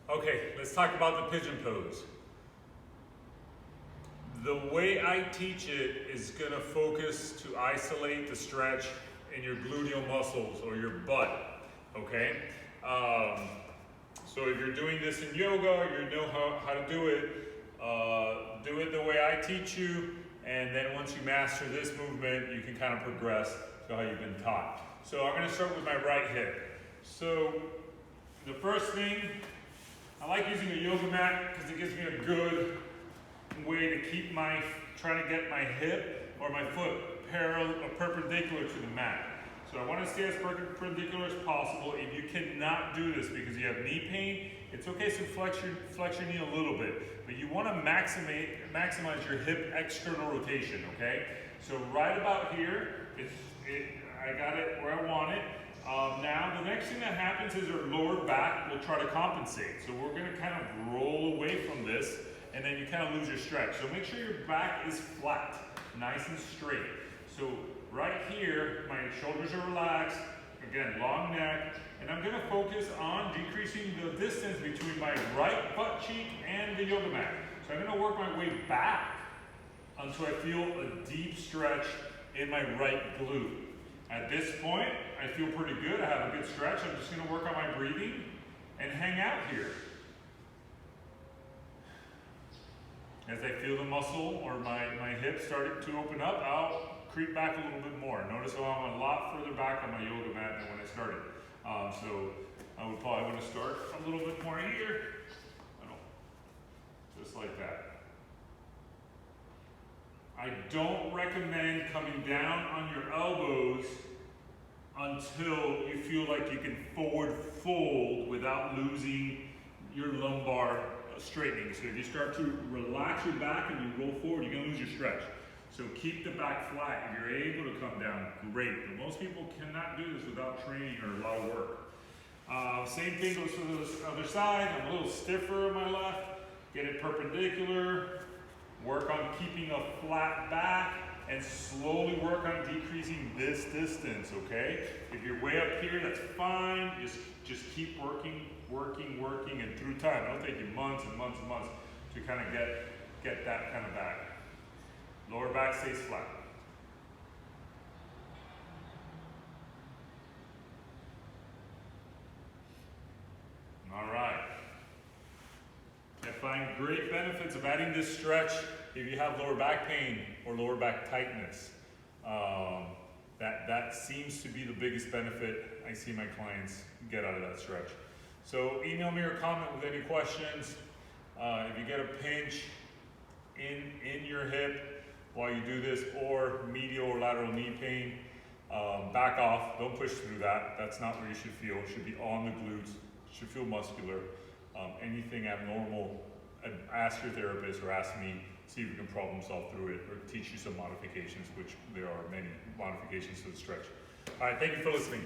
Okay, let's talk about the pigeon pose. The way I teach it is going to focus to isolate the stretch in your gluteal muscles or your butt, okay? So if you're doing this in yoga, you know how to do it the way I teach you, and then once you master this movement, you can kind of progress to how you've been taught. So I'm going to start with my right hip. So the first thing, I like using a yoga mat because it gives me a good way to keep trying to get my hip or my foot parallel or perpendicular to the mat. So I want to stay as perpendicular as possible. If you cannot do this because you have knee pain, it's okay to flex your knee a little bit, but you want to maximize your hip external rotation, okay? So right about here, I got it where I want it. Now the next thing that happens is our lower back will try to compensate. So we're going to kind of roll away from this, and then you kind of lose your stretch. So make sure your back is flat, nice and straight. So right here, my shoulders are relaxed, again, long neck, and I'm going to focus on decreasing the distance between my right butt cheek and the yoga mat. So I'm going to work my way back until I feel a deep stretch in my right glute. At this point, I feel pretty good. I have a good stretch. I'm just going to work on my breathing and hang out here. As I feel the muscle or my hip starting to open up, I'll creep back a little bit more. Notice how I'm a lot further back on my yoga mat than when I started. So I would probably want to start a little bit more here. Just like that. I don't recommend coming down on your elbows until you feel like you can forward fold without losing your lumbar straightening. So if you start to relax your back and you roll forward, you're going to lose your stretch. So keep the back flat. If you're able to come down, great. But most people cannot do this without training or a lot of work. Same thing goes to the other side. I'm a little stiffer on my left. Get it perpendicular. Work on keeping a flat back and slowly work on decreasing this distance, okay? If you're way up here, that's fine. Just keep working, and through time. It'll take you months and months and months to kind of get that kind of back. Lower back stays flat. All right. I find great benefits of adding this stretch if you have lower back pain or lower back tightness. That seems to be the biggest benefit I see my clients get out of that stretch. So email me or comment with any questions. If you get a pinch in your hip while you do this, or medial or lateral knee pain, back off. Don't push through that. That's not where you should feel. It should be on the glutes. It should feel muscular. Anything abnormal, ask your therapist or ask me, see if we can problem solve through it or teach you some modifications, which there are many modifications to the stretch. All right, thank you for listening.